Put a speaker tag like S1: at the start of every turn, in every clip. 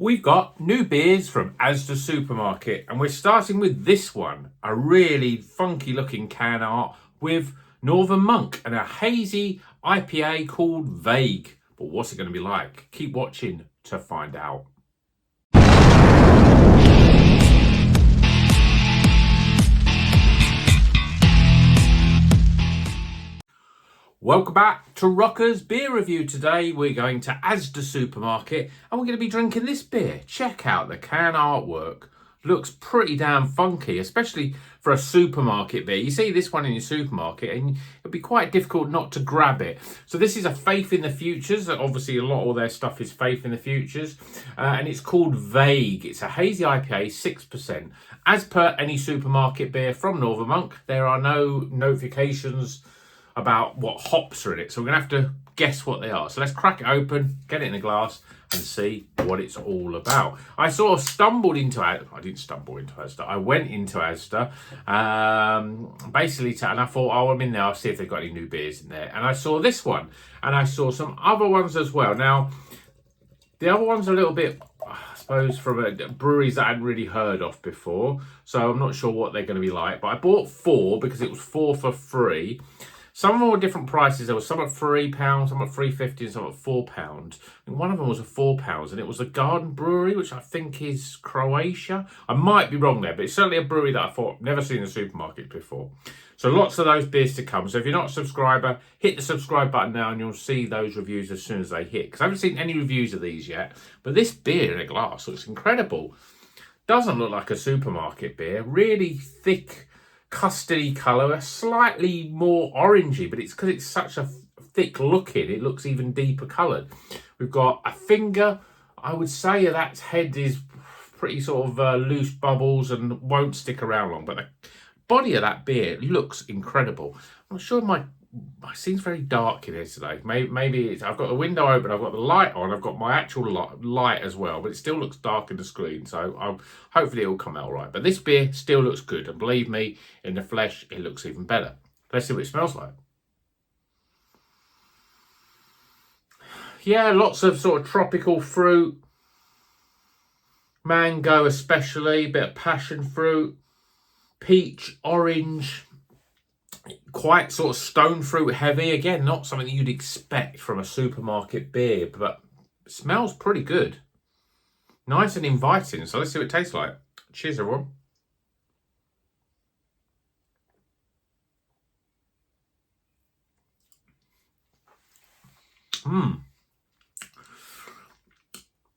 S1: We've got new beers from ASDA Supermarket, and we're starting with this one, a really funky looking can art with Northern Monk and a hazy IPA called Vague. But what's it going to be like? Keep watching to find out. Welcome back to Rocker's Beer Review. Today we're going to ASDA Supermarket and we're going to be drinking this beer. Check out the can artwork. Looks pretty damn funky, especially for a supermarket beer. You see this one in your supermarket and it'll be quite difficult not to grab it. So this is a Faith in the Futures. Obviously a lot of their stuff is Faith in the Futures. And it's called Vague. It's a hazy IPA, 6%. As per any supermarket beer from Northern Monk, there are no notifications about what hops are in it, so we're gonna have to guess what they are. So let's crack it open, get it in a glass and see what it's all about. I sort of stumbled into it. I didn't stumble into ASDA. I went into ASDA basically and I thought, oh, I'm in there, I'll see if they've got any new beers in there. And I saw this one and I saw some other ones as well. Now the other ones are a little bit, I suppose, from breweries that I hadn't really heard of before, so I'm not sure what they're going to be like, but I bought 4 because it was 4 for free. Some of them were different prices. There was some at £3, some at £3.50, and some at £4. And one of them was a £4, and it was a garden brewery, which I think is Croatia. I might be wrong there, but it's certainly a brewery that I thought never seen in a supermarket before. So lots of those beers to come. So if you're not a subscriber, hit the subscribe button now, and you'll see those reviews as soon as they hit. Because I haven't seen any reviews of these yet, but this beer in a glass looks incredible. Doesn't look like a supermarket beer. Really thick, custardy colour, slightly more orangey, but it's because it's such a thick looking, it looks even deeper coloured. We've got a finger. I would say that head is pretty sort of loose bubbles and won't stick around long, but the body of that beer looks incredible. I'm not sure my seems very dark in here today. Maybe it's, I've got the window open, I've got the light on, I've got my actual light as well, but it still looks dark in the screen, so hopefully it will come out right. But this beer still looks good, and believe me, in the flesh it looks even better. Let's see what it smells like. Yeah, lots of sort of tropical fruit, mango especially, bit of passion fruit, peach, orange, quite sort of stone fruit heavy. Again, not something that you'd expect from a supermarket beer, but it smells pretty good. Nice and inviting. So let's see what it tastes like. Cheers, everyone.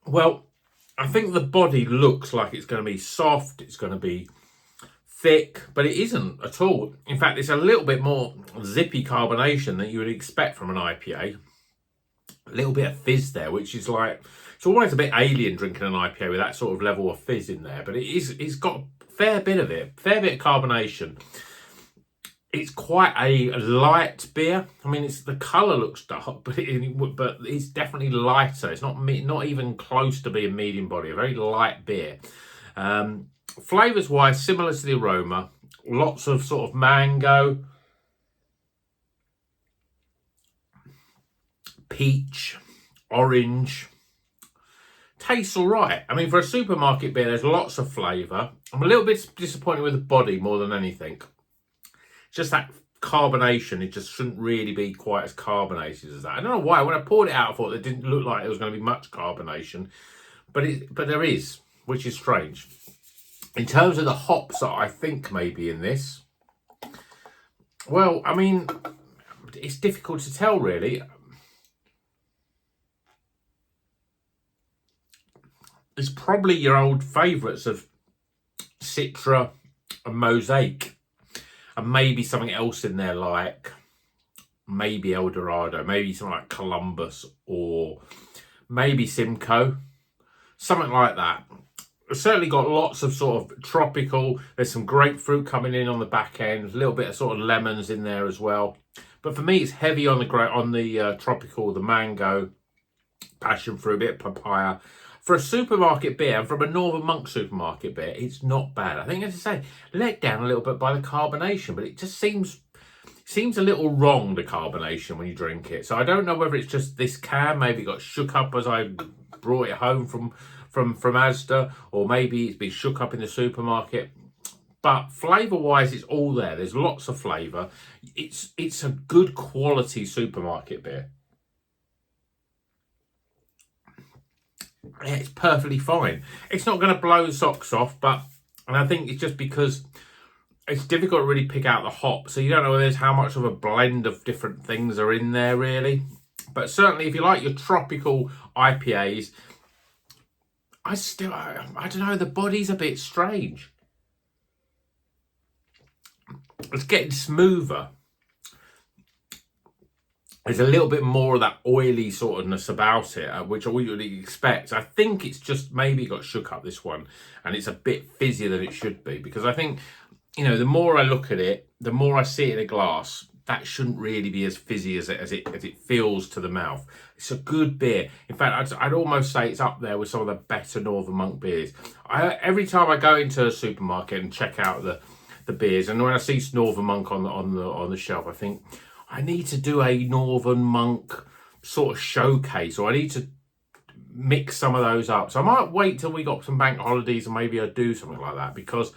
S1: Well, I think the body looks like it's going to be soft, it's going to be thick, but it isn't at all. In fact, it's a little bit more zippy carbonation than you would expect from an IPA. A little bit of fizz there, which is like, it's always a bit alien drinking an IPA with that sort of level of fizz in there, but it's got a fair bit of it, fair bit of carbonation. It's quite a light beer. I mean, the colour looks dark, but it's definitely lighter. It's not even close to being medium body. A very light beer. Flavours wise, similar to the aroma. Lots of sort of mango, peach, orange. Tastes all right. I mean, for a supermarket beer, there's lots of flavour. I'm a little bit disappointed with the body more than anything. Just that carbonation, it just shouldn't really be quite as carbonated as that. I don't know why. When I poured it out, I thought it didn't look like there was going to be much carbonation, but there is, which is strange. In terms of the hops that I think may be in this, well, I mean, it's difficult to tell really. It's probably your old favourites of Citra and Mosaic, and maybe something else in there like maybe El Dorado, maybe something like Columbus, or maybe Simcoe, something like that. It's certainly got lots of sort of tropical. There's some grapefruit coming in on the back end, a little bit of sort of lemons in there as well. But for me, it's heavy on the tropical, the mango, passion fruit, a bit of papaya. For a supermarket beer, and from a Northern Monk supermarket beer, it's not bad. I think, as I say, let down a little bit by the carbonation, but it just seems seems a little wrong, the carbonation, when you drink it. So I don't know whether it's just this can maybe got shook up as I brought it home from ASDA, or maybe it's been shook up in the supermarket. But flavour-wise, it's all there. There's lots of flavour. It's a good quality supermarket beer. Yeah, it's perfectly fine. It's not going to blow the socks off, and I think it's just because it's difficult to really pick out the hop, so you don't know whether there's how much of a blend of different things are in there, really. But certainly, if you like your tropical IPAs, I don't know, the body's a bit strange. It's getting smoother. There's a little bit more of that oily sortness about it, which I wouldn't expect. I think it's just maybe got shook up, this one, and it's a bit fizzier than it should be, because I think, you know, the more I look at it, the more I see it in a glass, that shouldn't really be as fizzy as it feels to the mouth. It's a good beer. In fact, I'd almost say it's up there with some of the better Northern Monk beers. Every time I go into a supermarket and check out the beers, and when I see Northern Monk on the shelf, I think I need to do a Northern Monk sort of showcase, or I need to mix some of those up. So I might wait till we got some bank holidays and maybe I'll do something like that, because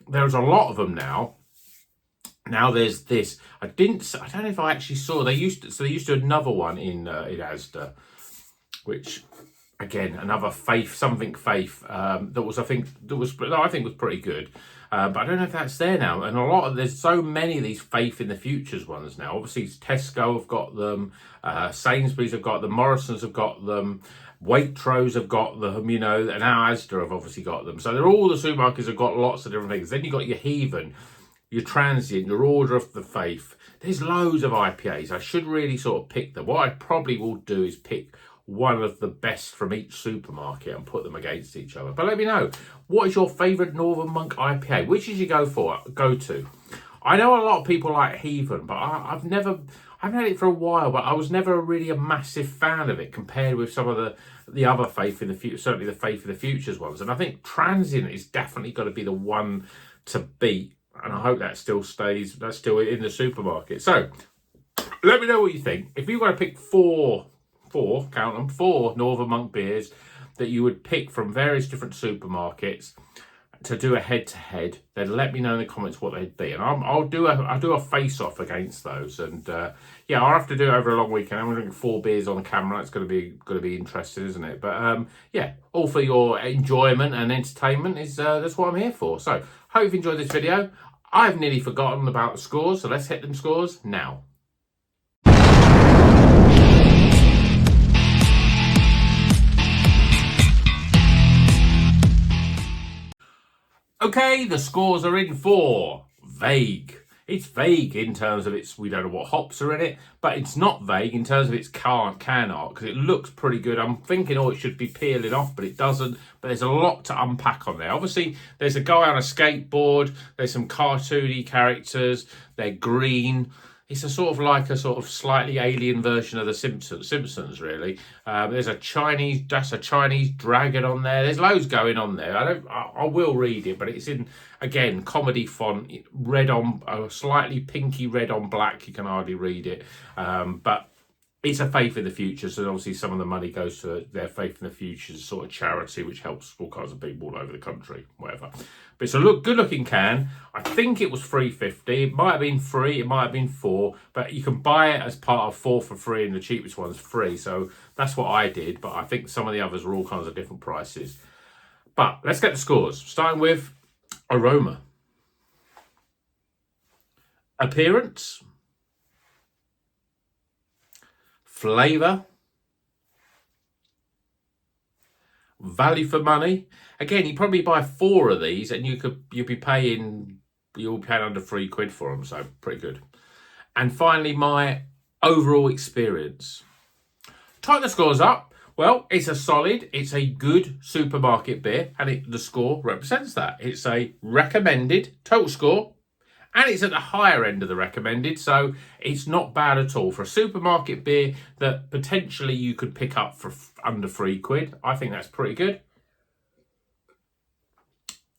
S1: there's a lot of them now. Now there's this. I don't know if I actually saw. They used to do another one in ASDA, which again, another Faith that was I think was pretty good. But I don't know if that's there now. And there's so many of these Faith in the Futures ones now. Obviously, Tesco have got them, Sainsbury's have got them, Morrison's have got them, Waitrose have got them, you know, and now Asda have obviously got them. So all the supermarkets have got lots of different things. Then you've got your Heathen, your Transient, your Order of the Faith. There's loads of IPAs. I should really sort of pick them. What I probably will do is pick one of the best from each supermarket and put them against each other. But let me know, what is your favourite Northern Monk IPA? Which did you go to? I know a lot of people like Heathen, but I haven't had it for a while, but I was never really a massive fan of it compared with some of the other Faith in the Future, certainly the Faith in the Futures ones. And I think Transient is definitely got to be the one to beat. And I hope that's still in the supermarket. So let me know what you think. If you want to pick four Northern Monk beers that you would pick from various different supermarkets to do a head-to-head, then let me know in the comments what they'd be, and I'll do a face-off against those. And yeah, I'll have to do it over a long weekend. I'm doing 4 beers on the camera. It's going to be interesting, isn't it? But yeah, all for your enjoyment and entertainment is that's what I'm here for. So hope you've enjoyed this video. I've nearly forgotten about the scores, so let's hit them scores now. Okay, the scores are in for Vague. It's vague in terms of we don't know what hops are in it, but it's not vague in terms of its can art, because it looks pretty good. I'm thinking, it should be peeling off, but it doesn't. But there's a lot to unpack on there. Obviously, there's a guy on a skateboard. There's some cartoony characters. They're green. It's a sort of slightly alien version of the Simpsons, really. There's a Chinese dragon on there. There's loads going on there. I will read it, but it's in, again, comedy font, slightly pinky red on black. You can hardly read it, but it's a Faith in the Future, so obviously some of the money goes to their Faith in the Future sort of charity, which helps all kinds of people all over the country, whatever. But it's a good-looking can. I think it was $3.50. It might have been free, it might have been $4, but you can buy it as part of 4 for free, and the cheapest one's free. So that's what I did, but I think some of the others were all kinds of different prices. But let's get the scores, starting with aroma. Appearance. Flavour. Value for money. Again, you probably buy 4 of these and you'll be paying under £3 for them, so pretty good. And finally, my overall experience. Type the scores up. Well, it's a good supermarket beer, and the score represents that. It's a recommended total score, and it's at the higher end of the recommended, so it's not bad at all for a supermarket beer that potentially you could pick up for under £3. I think that's pretty good.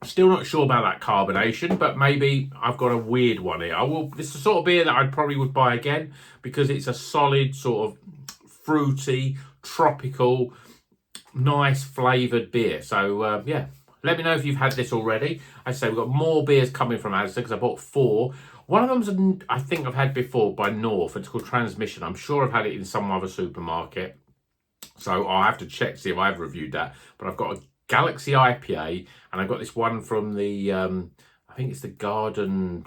S1: Still not sure about that carbonation, but maybe I've got a weird one here. This is the sort of beer that I probably would buy again because it's a solid sort of fruity, tropical, nice flavoured beer. So yeah, let me know if you've had this already. I say we've got more beers coming from ASDA because I bought 4. One of them's I think I've had before by North. It's called Transmission. I'm sure I've had it in some other supermarket. So I'll have to check to see if I've reviewed that. But I've got a Galaxy IPA, and I've got this one from the, I think it's the Garden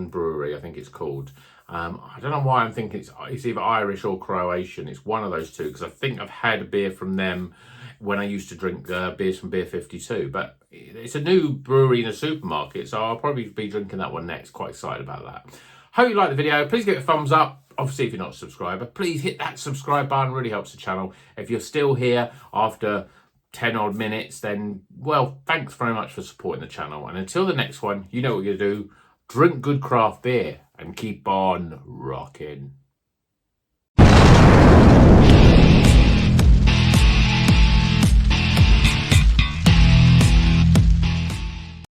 S1: Brewery, I think it's called. I don't know why I'm thinking it's either Irish or Croatian. It's one of those two, because I think I've had a beer from them when I used to drink beers from Beer 52. But it's a new brewery in a supermarket, so I'll probably be drinking that one next. Quite excited about that. Hope you liked the video. Please give it a thumbs up. Obviously, if you're not a subscriber, please hit that subscribe button. Really helps the channel. If you're still here after 10 odd minutes, then, well, thanks very much for supporting the channel. And until the next one, you know what you're going to do. Drink good craft beer and keep on rocking.